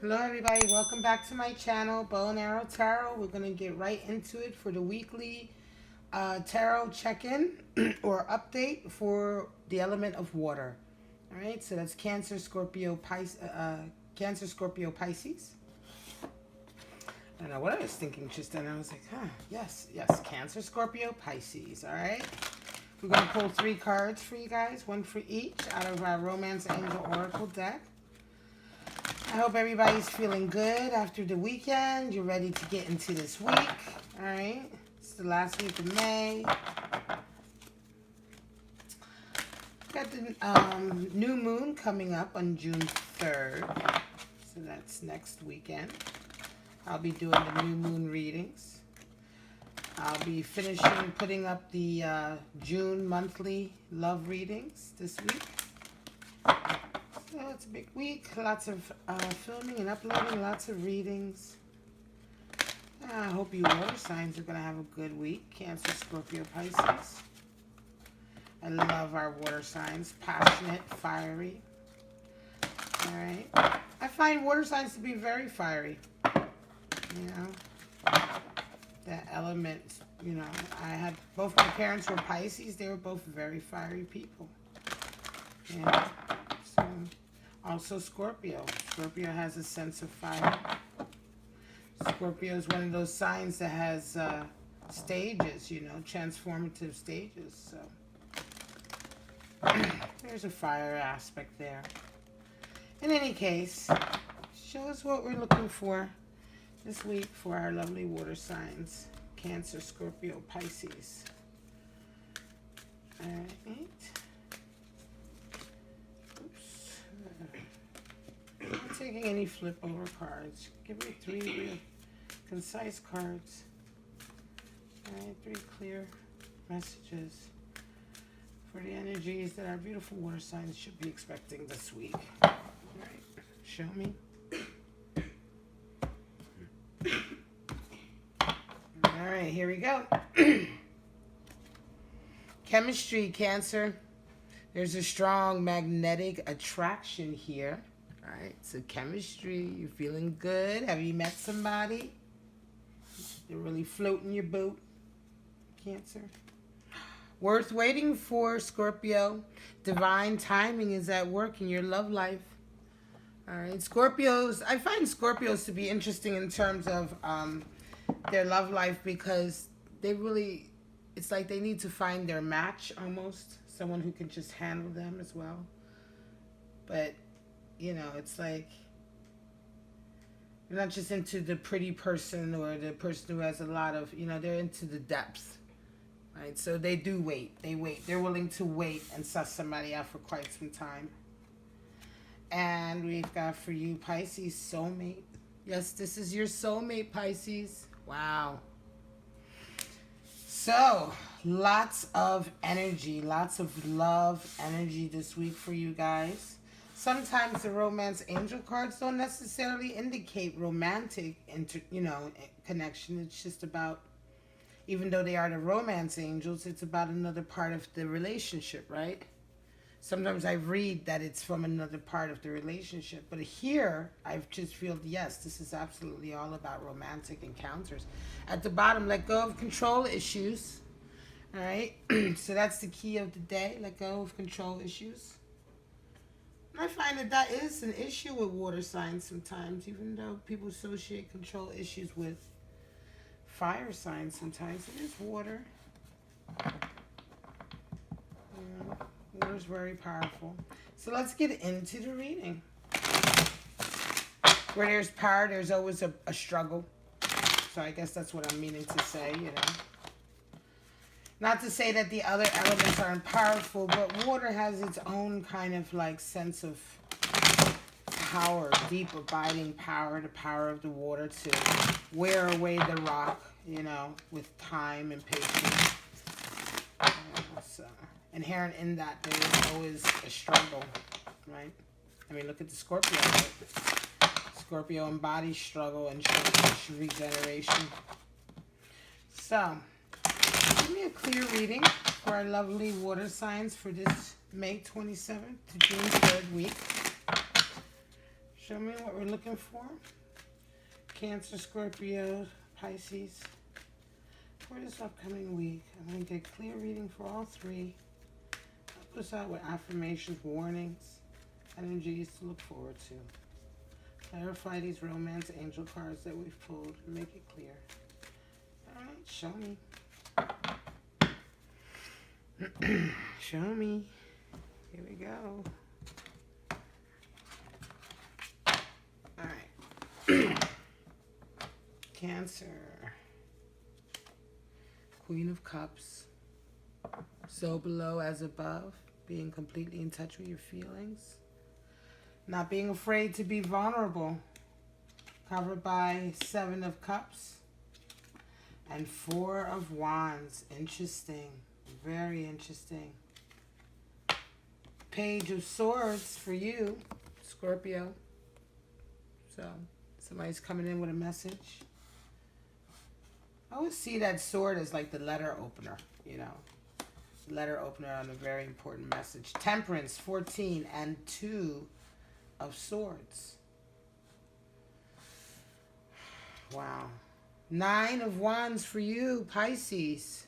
Hello everybody, welcome back to my channel, Bow and Arrow Tarot. We're going to get right into it for the weekly tarot check-in or update for the element of water. Alright, so that's Cancer, Scorpio, Pisces. I don't know what I was thinking just then. I was like, yes, Cancer, Scorpio, Pisces. Alright, we're going to pull 3 cards for you guys, one for each out of our Romance Angel Oracle deck. I hope everybody's feeling good after the weekend. You're ready to get into this week. All right. It's the last week of May. Got the new moon coming up on June 3rd. So that's next weekend. I'll be doing the new moon readings. I'll be putting up the June monthly love readings this week. So it's a big week, lots of filming and uploading, lots of readings. I hope you water signs are going to have a good week. Cancer, Scorpio, Pisces. I love our water signs. Passionate, fiery. Alright. I find water signs to be very fiery. You know. That element, you know. I had both my parents were Pisces. They were both very fiery people. Yeah. So, also Scorpio. Scorpio has a sense of fire. Scorpio is one of those signs that has stages, you know, transformative stages. So there's a fire aspect there. In any case, shows what we're looking for this week for our lovely water signs. Cancer, Scorpio, Pisces. All right. Not taking any flip over cards. Give me 3 real concise cards. Alright, 3 clear messages for the energies that our beautiful water signs should be expecting this week. Alright, show me. Alright, here we go. Chemistry, Cancer. There's a strong magnetic attraction here. Alright, so chemistry, you're feeling good. Have you met somebody? They're really floating your boat, Cancer. Worth waiting for, Scorpio. Divine timing is at work in your love life. Alright, Scorpios, I find Scorpios to be interesting in terms of their love life because they really, it's like they need to find their match almost. Someone who can just handle them as well. But you know, it's like they're not just into the pretty person or the person who has a lot of, you know, they're into the depth, right? So they do wait. They wait. They're willing to wait and suss somebody out for quite some time. And we've got for you, Pisces, soulmate. Yes, this is your soulmate, Pisces. Wow. So, lots of energy, lots of love energy this week for you guys. Sometimes the romance angel cards don't necessarily indicate romantic, connection. It's just about, even though they are the romance angels, it's about another part of the relationship, right? Sometimes I read that it's from another part of the relationship. But here, I just feel, yes, this is absolutely all about romantic encounters. At the bottom, let go of control issues. All right? So that's the key of the day. Let go of control issues. I find that that is an issue with water signs sometimes, even though people associate control issues with fire signs sometimes. It is water. Yeah, water is very powerful. So let's get into the reading. Where there's power, there's always a struggle. So I guess that's what I'm meaning to say, you know. Not to say that the other elements aren't powerful, but water has its own kind of like sense of power, deep abiding power, the power of the water to wear away the rock, you know, with time and patience. So inherent in that, there is always a struggle, right? I mean, look at the Scorpio. Right? Scorpio embodies struggle and regeneration. So, give me a clear reading for our lovely water signs for this May 27th to June 3rd week. Show me what we're looking for. Cancer, Scorpio, Pisces. For this upcoming week, I'm going to get clear reading for all three. Help us out with affirmations, warnings, energies to look forward to. Clarify these romance angel cards that we've pulled and make it clear. All right, show me. Show me. Here we go. All right. Cancer. Queen of Cups. So below as above. Being completely in touch with your feelings. Not being afraid to be vulnerable. Covered by 7 of Cups. And 4 of Wands. Interesting. Very interesting. Page of Swords for you, Scorpio. So, somebody's coming in with a message. I always see that sword as like the letter opener, you know. Letter opener on a very important message. Temperance, 14, and 2 of Swords. Wow. 9 of Wands for you, Pisces.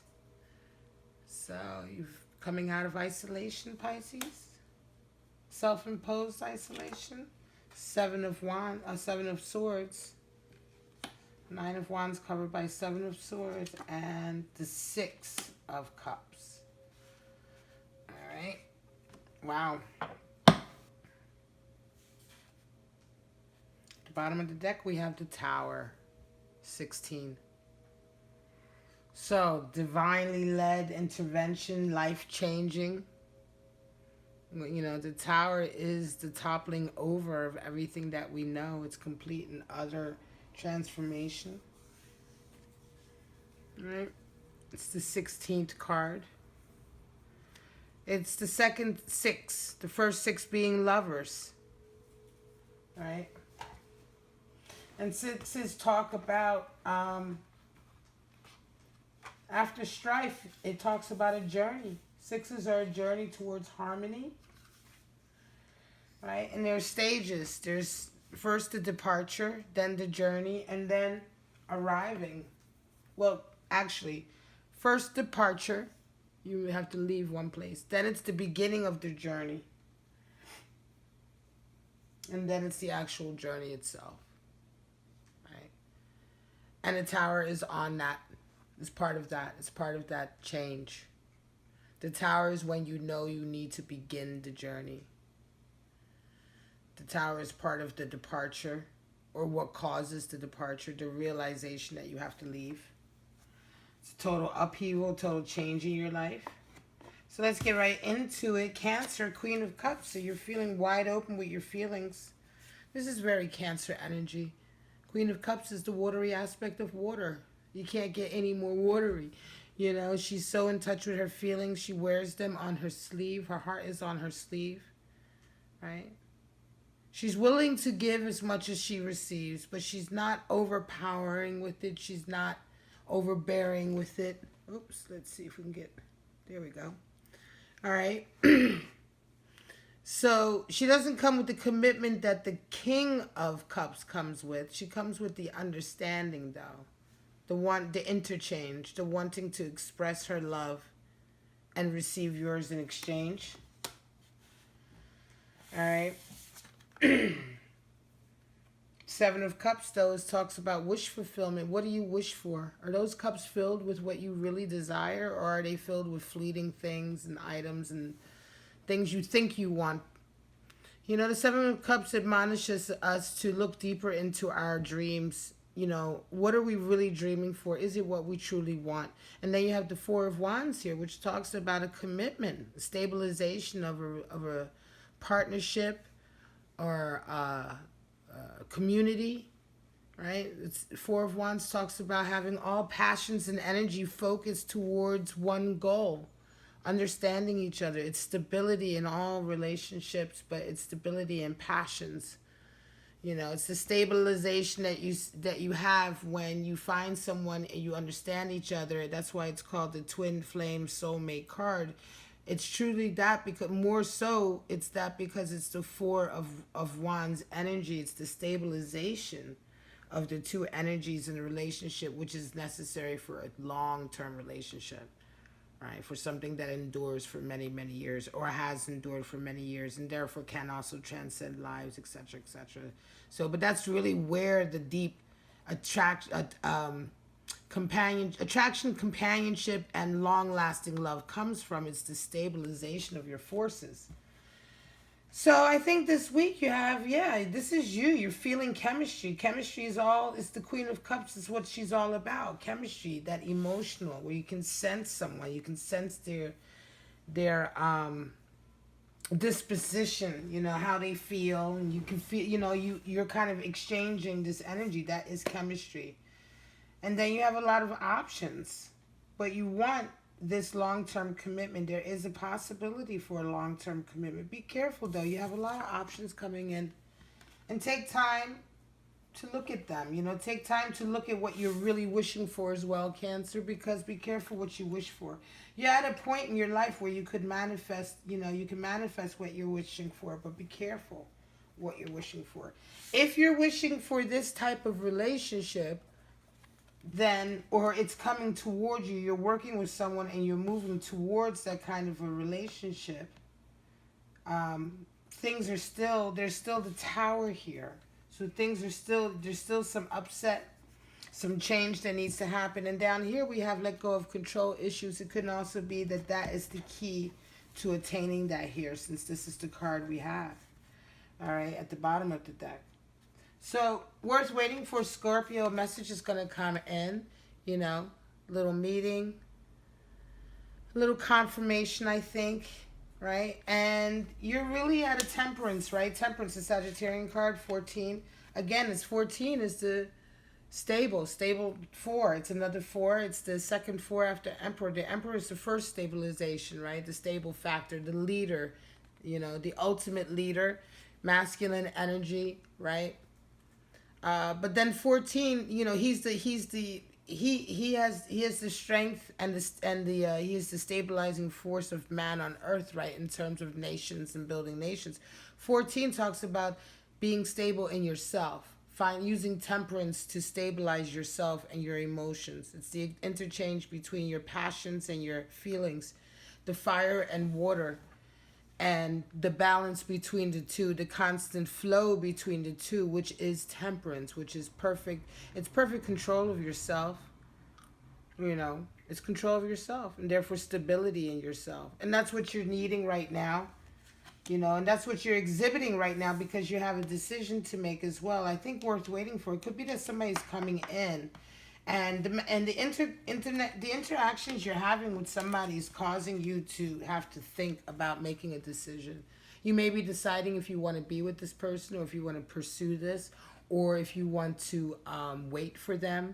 So, you're coming out of isolation, Pisces. Self-imposed isolation. 7 of Swords. 9 of Wands covered by 7 of Swords and the 6 of Cups. All right. Wow. At the bottom of the deck, we have the Tower. 16. So, divinely led intervention, life-changing. You know, the Tower is the toppling over of everything that we know. It's complete and utter transformation. Right? It's the 16th card. It's the second 6. The first 6 being lovers. Right? And 6s talk about, after strife, it talks about a journey. 6s are a journey towards harmony. Right? And there's stages. There's first the departure, then the journey, and then arriving. Well, actually, first departure, you have to leave one place. Then it's the beginning of the journey. And then it's the actual journey itself. Right? And the Tower is on that. It's part of that. It's part of that change. The Tower is when you know you need to begin the journey. The Tower is part of the departure, or what causes the departure, the realization that you have to leave. It's a total upheaval, total change in your life. So let's get right into it. Cancer, Queen of Cups. So you're feeling wide open with your feelings. This is very Cancer energy. Queen of Cups is the watery aspect of water. You can't get any more watery. You know, she's so in touch with her feelings. She wears them on her sleeve. Her heart is on her sleeve. Right? She's willing to give as much as she receives, but she's not overpowering with it. She's not overbearing with it. Oops, let's see if we can get... There we go. All right. So she doesn't come with the commitment that the King of Cups comes with. She comes with the understanding, though. The interchange, the wanting to express her love and receive yours in exchange. All right. 7 of Cups, though, talks about wish fulfillment. What do you wish for? Are those cups filled with what you really desire, or are they filled with fleeting things and items and things you think you want? You know, the 7 of Cups admonishes us to look deeper into our dreams. You know, what are we really dreaming for? Is it what we truly want? And then you have the 4 of Wands here, which talks about a commitment, a stabilization of a partnership, or community, right? It's 4 of Wands talks about having all passions and energy focused towards one goal, understanding each other. It's stability in all relationships, but it's stability in passions. You know, it's the stabilization that you have when you find someone and you understand each other. That's why it's called the twin flame soulmate card. It's truly that, because more so it's that because it's the Four of Wands energy. It's the stabilization of the two energies in a relationship, which is necessary for a long-term relationship, right? For something that endures for many, many years, or has endured for many years, and therefore can also transcend lives, etc., etc. So, but that's really where the deep companionship, and long-lasting love comes from. It's the stabilization of your forces. So I think this week you have, yeah, this is you. You're feeling chemistry. Chemistry is all, it's the Queen of Cups. It's what she's all about. Chemistry, that emotional, where you can sense someone. You can sense their disposition, you know, how they feel. And you can feel, you know, you're kind of exchanging this energy. That is chemistry. And then you have a lot of options. But you want this long-term commitment. There is a possibility for a long-term commitment. Be careful though. You have a lot of options coming in, and take time to look at them. You know, take time to look at what you're really wishing for as well, Cancer, because be careful what you wish for. You're at a point in your life where you could manifest, you know, you can manifest what you're wishing for, but be careful what you're wishing for. If you're wishing for this type of relationship, then, or it's coming towards you, you're working with someone and you're moving towards that kind of a relationship, things are still, there's still the Tower here. So things are still, there's still some upset, some change that needs to happen. And down here we have let go of control issues. It could also be that that is the key to attaining that here, since this is the card we have, all right, at the bottom of the deck. So, worth waiting for, Scorpio. A message is going to come in, you know, little meeting, little confirmation, I think, right? And you're really at a Temperance, right? Temperance, the Sagittarian card, 14. Again, it's 14 is the stable 4. It's another 4. It's the second 4 after Emperor. The Emperor is the first stabilization, right? The stable factor, the leader, you know, the ultimate leader, masculine energy, right? But then 14, you know, he has the strength and he is the stabilizing force of man on earth, right, in terms of nations and building nations. 14 talks about being stable in yourself, using temperance to stabilize yourself and your emotions. It's the interchange between your passions and your feelings, the fire and water, and the balance between the two, the constant flow between the two, which is temperance, which is perfect. It's perfect control of yourself, you know. It's control of yourself, and therefore stability in yourself. And that's what you're needing right now, you know, and that's what you're exhibiting right now, because you have a decision to make as well. I think worth waiting for. It could be that somebody's coming in, and the interactions you're having with somebody is causing you to have to think about making a decision. You may be deciding if you want to be with this person, or if you want to pursue this, or if you want to wait for them,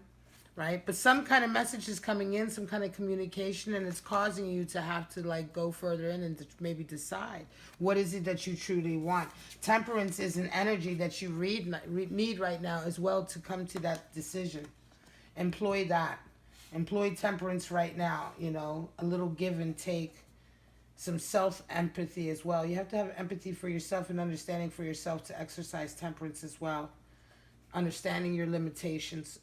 right? But some kind of message is coming in, some kind of communication, and it's causing you to have to like go further in and to maybe decide what is it that you truly want. Temperance is an energy that you need right now as well to come to that decision. Employ that. Employ temperance right now, you know, a little give and take, some self-empathy as well. You have to have empathy for yourself and understanding for yourself to exercise temperance as well. Understanding your limitations,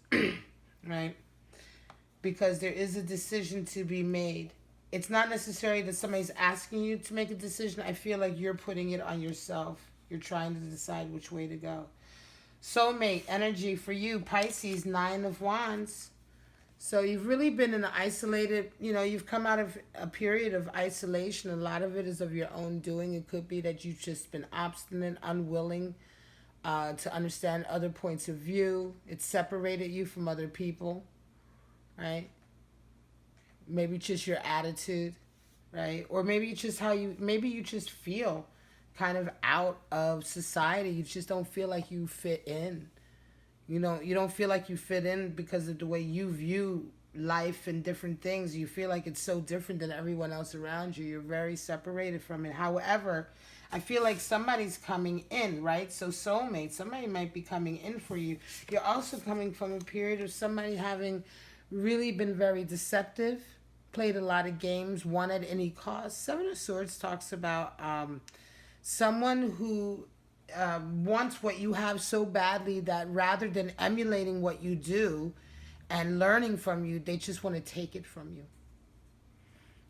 right? Because there is a decision to be made. It's not necessary that somebody's asking you to make a decision. I feel like you're putting it on yourself. You're trying to decide which way to go. Soulmate energy for you, Pisces, 9 of Wands. So you've really been in an isolated, you know, you've come out of a period of isolation. A lot of it is of your own doing. It could be that you've just been obstinate, unwilling to understand other points of view. It separated you from other people, right? Maybe just your attitude, right? Or maybe it's just maybe you just feel kind of out of society. You just don't feel like you fit in. You know, you don't feel like you fit in because of the way you view life and different things. You feel like it's so different than everyone else around you. You're very separated from it. However, I feel like somebody's coming in, right? So soulmate, somebody might be coming in for you. You're also coming from a period of somebody having really been very deceptive, played a lot of games, won at any cost. Seven of Swords talks about someone who wants what you have so badly that rather than emulating what you do and learning from you, they just want to take it from you.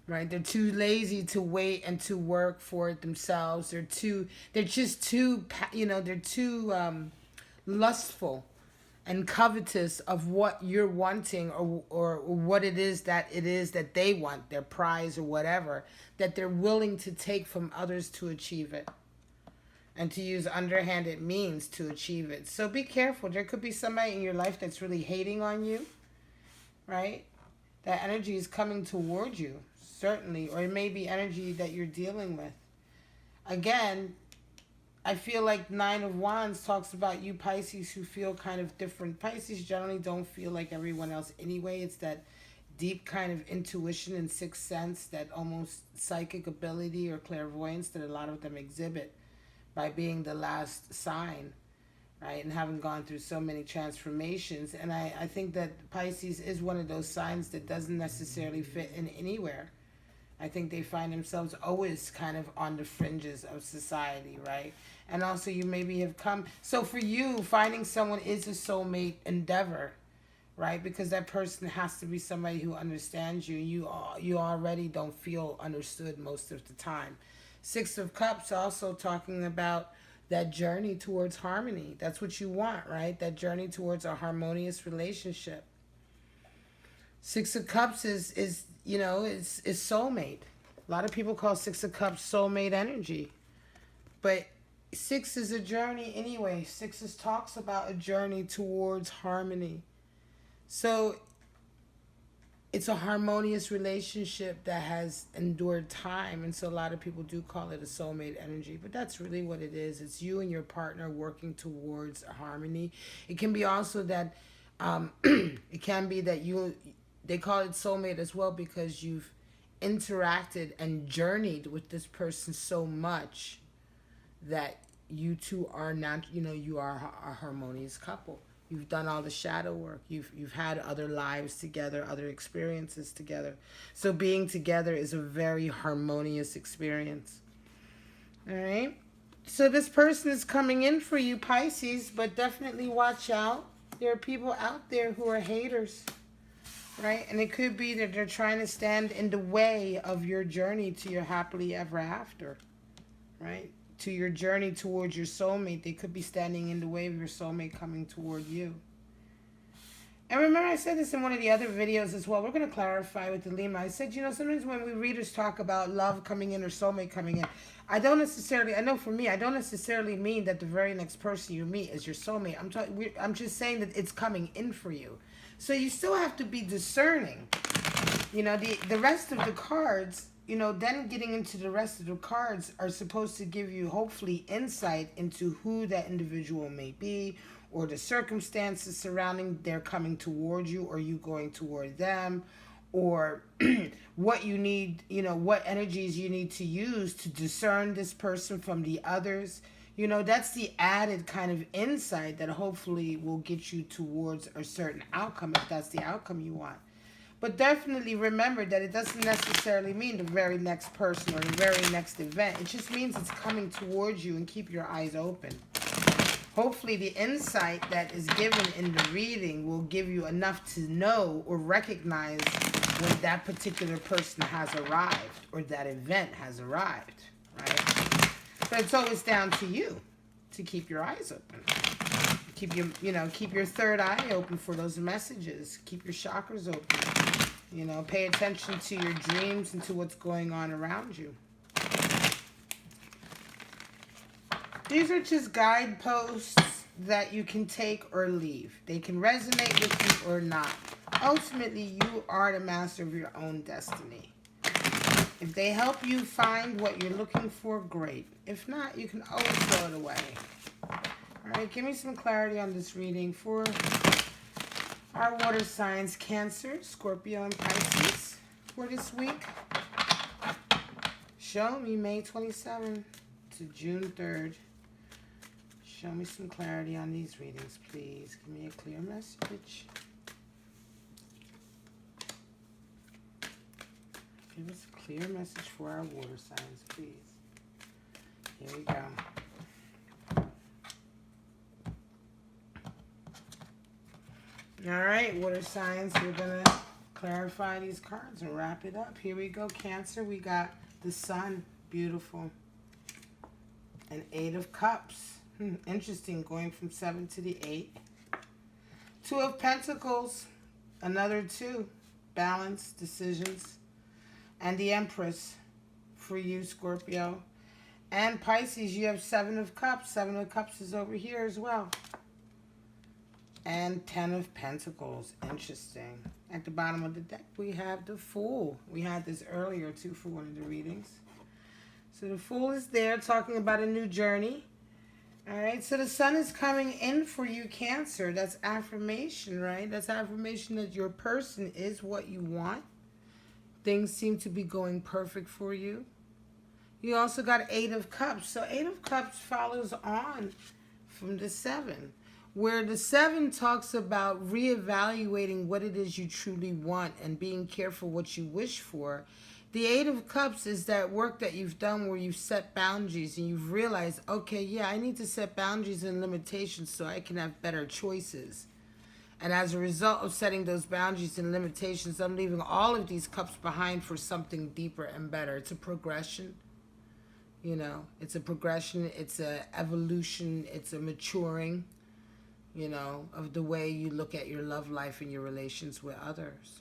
Right? They're too lazy to wait and to work for it themselves. They're just too, they're too lustful and covetous of what you're wanting, or what it is that they want, their prize or whatever, that they're willing to take from others to achieve it, and to use underhanded means to achieve it. So be careful. There could be somebody in your life that's really hating on you, right? That energy is coming towards you, certainly, or it may be energy that you're dealing with. Again, I feel like Nine of Wands talks about you Pisces who feel kind of different. Pisces generally don't feel like everyone else anyway. It's that deep kind of intuition and sixth sense, that almost psychic ability or clairvoyance that a lot of them exhibit by being the last sign, right? And having gone through so many transformations. And I think that Pisces is one of those signs that doesn't necessarily fit in anywhere. I think they find themselves always kind of on the fringes of society, right? And also you maybe have come... So for you, finding someone is a soulmate endeavor, right? Because that person has to be somebody who understands you. You already don't feel understood most of the time. Six of Cups also talking about that journey towards harmony. That's what you want, right? That journey towards a harmonious relationship. Six of Cups is soulmate. A lot of people call Six of Cups soulmate energy. But six is a journey anyway. Sixes talks about a journey towards harmony. So it's a harmonious relationship that has endured time. And so a lot of people do call it a soulmate energy. But that's really what it is. It's you and your partner working towards harmony. It can be also that... it can be that they call it soulmate as well because you've interacted and journeyed with this person so much that you two are not, you are a harmonious couple. You've done all the shadow work. You've had other lives together, other experiences together. So being together is a very harmonious experience. All right? So this person is coming in for you, Pisces, but definitely watch out. There are people out there who are haters. Right? And it could be that they're trying to stand in the way of your journey to your happily ever after. Right? To your journey towards your soulmate. They could be standing in the way of your soulmate coming toward you. And remember, I said this in one of the other videos as well. We're going to clarify with the Lima. I said, sometimes when we readers talk about love coming in or soulmate coming in, I know for me, I don't necessarily mean that the very next person you meet is your soulmate. I'm just saying that it's coming in for you. So you still have to be discerning. The rest of the cards, then getting into the rest of the cards are supposed to give you, hopefully, insight into who that individual may be, or the circumstances surrounding their coming towards you or you going toward them, or what you need, what energies you need to use to discern this person from the others. That's the added kind of insight that hopefully will get you towards a certain outcome, if that's the outcome you want. But definitely remember that it doesn't necessarily mean the very next person or the very next event. It just means it's coming towards you, and keep your eyes open. Hopefully the insight that is given in the reading will give you enough to know or recognize when that particular person has arrived or that event has arrived, right? But it's always down to you to keep your eyes open. Keep your third eye open for those messages. Keep your chakras open. Pay attention to your dreams and to what's going on around you. These are just guideposts that you can take or leave. They can resonate with you or not. Ultimately, you are the master of your own destiny. If they help you find what you're looking for, great. If not, you can always throw it away. All right, give me some clarity on this reading for our water signs, Cancer, Scorpio, and Pisces for this week. Show me May 27th to June 3rd. Show me some clarity on these readings, please. Give me a clear message. Give us a clear message for our water signs, please. Here we go. All right, water signs, we're going to clarify these cards and wrap it up. Here we go, Cancer. We got the Sun, beautiful. An 8 of Cups. Interesting, going from 7 to the 8. 2 of Pentacles, another 2. Balance, decisions. And the Empress for you, Scorpio. And Pisces, you have 7 of Cups. 7 of Cups is over here as well. And 10 of Pentacles. Interesting. At the bottom of the deck, we have the Fool. We had this earlier, too, for one of the readings. So the Fool is there talking about a new journey. All right, so the Sun is coming in for you, Cancer. That's affirmation, right? That's affirmation that your person is what you want. Things seem to be going perfect for you. You also got 8 of Cups. So 8 of Cups follows on from the 7. Where the 7 talks about reevaluating what it is you truly want and being careful what you wish for. The 8 of Cups is that work that you've done where you've set boundaries and you've realized, okay, yeah, I need to set boundaries and limitations so I can have better choices. And as a result of setting those boundaries and limitations, I'm leaving all of these cups behind for something deeper and better. It's a progression. You know, it's a progression. It's a evolution. It's a maturing, you know, of the way you look at your love life and your relations with others,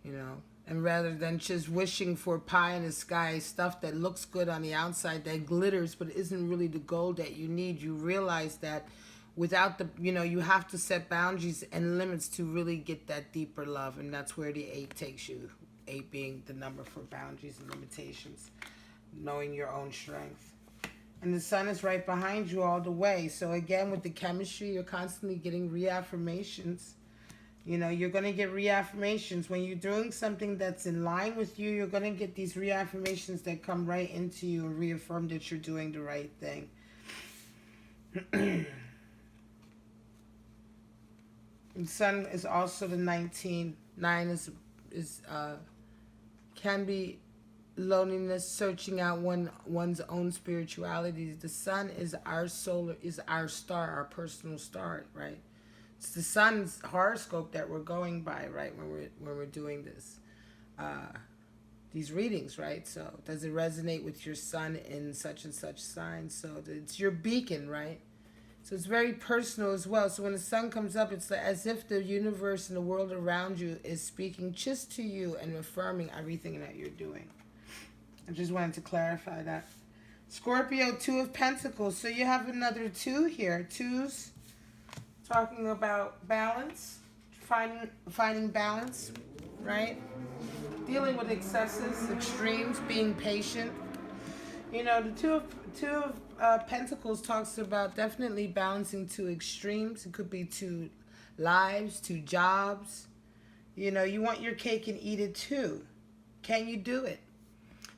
you know. And rather than just wishing for pie in the sky, stuff that looks good on the outside, that glitters, but isn't really the gold that you need, you realize that without the, you know, you have to set boundaries and limits to really get that deeper love. And that's where the 8 takes you. 8 being the number for boundaries and limitations, knowing your own strength. And the Sun is right behind you all the way. So again, with the chemistry, you're constantly getting reaffirmations. You know, you're going to get reaffirmations. When you're doing something that's in line with you, you're going to get these reaffirmations that come right into you and reaffirm that you're doing the right thing. The Sun is also the 19. 9 can be loneliness, searching out one's own spirituality. The Sun is our solar, is our star, our personal star, right? It's the Sun's horoscope that we're going by, right, when we're doing this, these readings, right? So does it resonate with your Sun in such and such sign? So it's your beacon, right? So it's very personal as well. So when the Sun comes up, it's as if the universe and the world around you is speaking just to you and affirming everything that you're doing. I just wanted to clarify that. Scorpio, 2 of Pentacles. So you have another 2 here. 2s talking about balance, finding balance, right? Dealing with excesses, extremes, being patient. You know, the two of Pentacles talks about definitely balancing 2 extremes. It could be 2 lives, 2 jobs. You know, you want your cake and eat it too. Can you do it?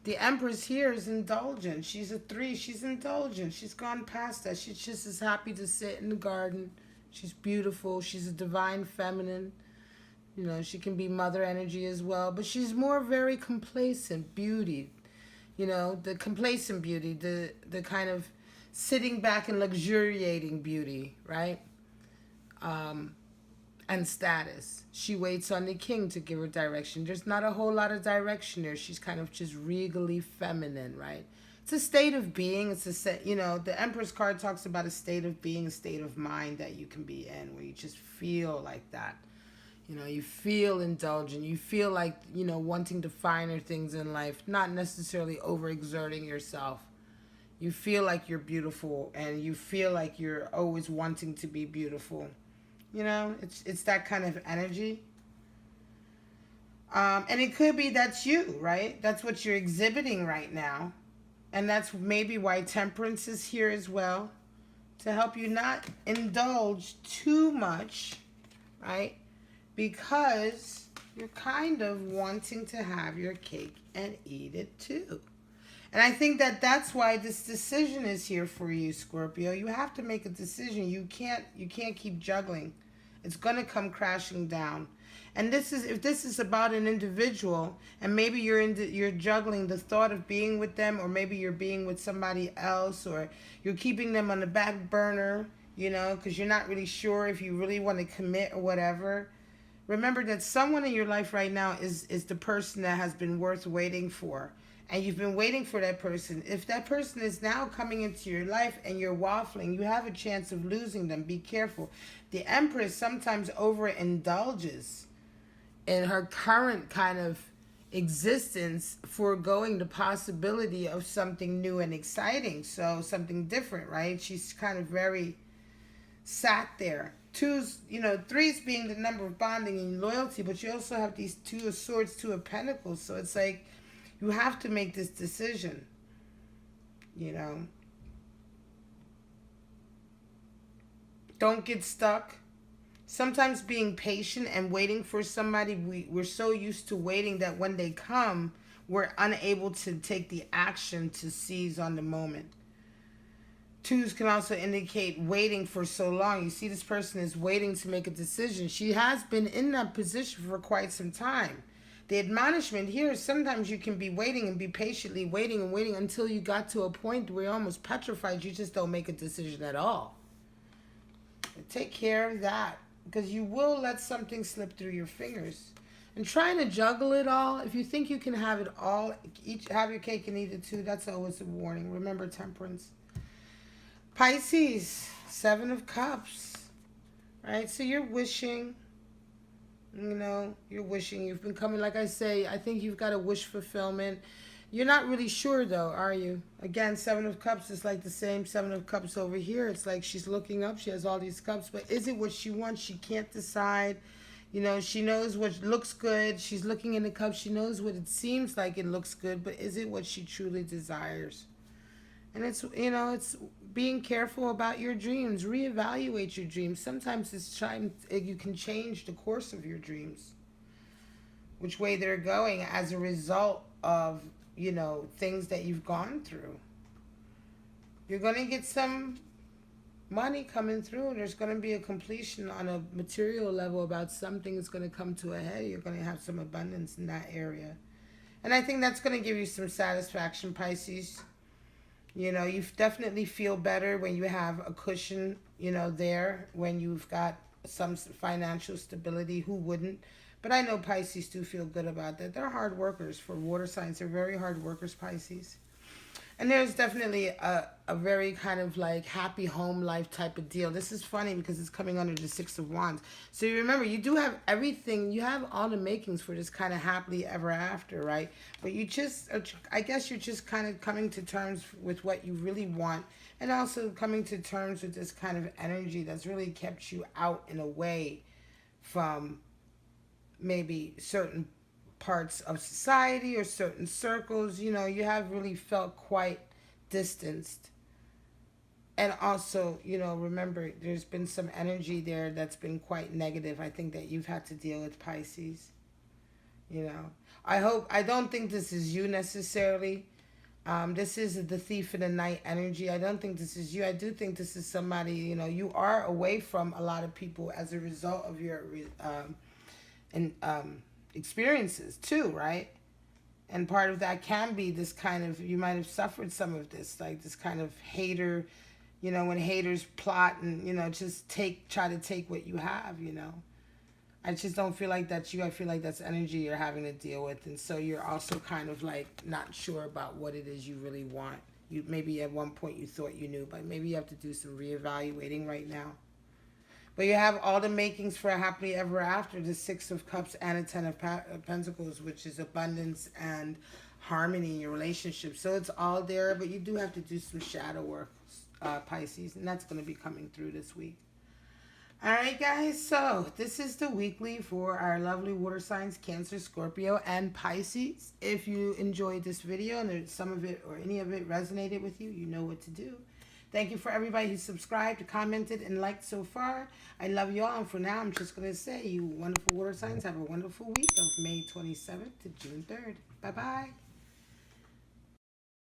The Empress here is indulgent. She's a 3. She's indulgent. She's gone past that. She's just as happy to sit in the garden. She's beautiful. She's a divine feminine. You know, she can be mother energy as well. But she's more very complacent beauty. You know, the complacent beauty. The kind of sitting back and luxuriating beauty, right? And status. She waits on the king to give her direction. There's not a whole lot of direction there. She's kind of just regally feminine, right? It's a state of being. It's a set, you know, the Empress card talks about a state of being, a state of mind that you can be in where you just feel like that. You know, you feel indulgent. You feel like, you know, wanting to finer things in life, not necessarily overexerting yourself. You feel like you're beautiful and you feel like you're always wanting to be beautiful. You know, it's that kind of energy. And it could be that's you, right? That's what you're exhibiting right now. And that's maybe why Temperance is here as well. To help you not indulge too much, right? Because you're kind of wanting to have your cake and eat it too. And I think that that's why this decision is here for you, Scorpio. You have to make a decision. You can't keep juggling. It's going to come crashing down. And this is, if this is about an individual, and maybe you're juggling the thought of being with them, or maybe you're being with somebody else, or you're keeping them on the back burner, you know, because you're not really sure if you really want to commit or whatever. Remember that someone in your life right now is the person that has been worth waiting for. And you've been waiting for that person. If that person is now coming into your life and you're waffling, you have a chance of losing them. Be careful. The Empress sometimes overindulges in her current kind of existence, foregoing the possibility of something new and exciting. So something different, right? She's kind of very sat there. Twos, you know, threes being the number of bonding and loyalty, but you also have these Two of Swords, Two of Pentacles. So it's like you have to make this decision, you know. Don't get stuck. Sometimes being patient and waiting for somebody, we're so used to waiting that when they come, we're unable to take the action to seize on the moment. Twos can also indicate waiting for so long. You see, this person is waiting to make a decision. She has been in that position for quite some time. The admonishment here is sometimes you can be waiting and be patiently waiting and waiting until you got to a point where you're almost petrified. You just don't make a decision at all. But take care of that, because you will let something slip through your fingers. And trying to juggle it all, if you think you can have it all, have your cake and eat it too, that's always a warning. Remember, Temperance. Pisces, Seven of Cups, right? So you're wishing, you know, you're wishing. You've been coming, like I say, I think you've got a wish fulfillment. You're not really sure, though, are you? Again, Seven of Cups is like the same Seven of Cups over here. It's like she's looking up. She has all these cups, but is it what she wants? She can't decide. You know, she knows what looks good. She's looking in the cup. She knows what it seems like it looks good, but is it what she truly desires? And it's, you know, it's being careful about your dreams. Reevaluate your dreams. Sometimes it's time you can change the course of your dreams, which way they're going as a result of, you know, things that you've gone through. You're going to get some money coming through. There's going to be a completion on a material level about something that's going to come to a head. You're going to have some abundance in that area. And I think that's going to give you some satisfaction, Pisces. You know, you definitely feel better when you have a cushion, you know, there, when you've got some financial stability. Who wouldn't? But I know Pisces do feel good about that. They're hard workers. For water signs, they're very hard workers, Pisces. And there's definitely a very kind of like happy home life type of deal. This is funny because it's coming under the Six of Wands. So you remember, you do have everything. You have all the makings for this kind of happily ever after, right? But you just, I guess you're just kind of coming to terms with what you really want. And also coming to terms with this kind of energy that's really kept you out and away from maybe certain parts of society or certain circles. You know, you have really felt quite distanced. And also, you know, remember, there's been some energy there that's been quite negative. I think that you've had to deal with, Pisces. You know, I don't think this is you necessarily. This is the Thief in the Night energy. I don't think this is you. I do think this is somebody, you know, you are away from a lot of people as a result of your experiences too, right? And part of that can be this kind of, you might have suffered some of this, like this kind of hater, you know, when haters plot and, you know, just try to take what you have, you know. I just don't feel like that's you. I feel like that's energy you're having to deal with. And so you're also kind of like not sure about what it is you really want. You maybe at one point you thought you knew, but maybe you have to do some reevaluating right now. But you have all the makings for a happily ever after, the Six of Cups and a Ten of Pentacles, which is abundance and harmony in your relationship. So it's all there, but you do have to do some shadow work, Pisces, and that's going to be coming through this week. All right, guys, so this is the weekly for our lovely water signs, Cancer, Scorpio, and Pisces. If you enjoyed this video and some of it or any of it resonated with you, you know what to do. Thank you for everybody who subscribed, commented, and liked so far. I love you all. And for now, I'm just going to say, you wonderful water signs, have a wonderful week of May 27th to June 3rd. Bye-bye.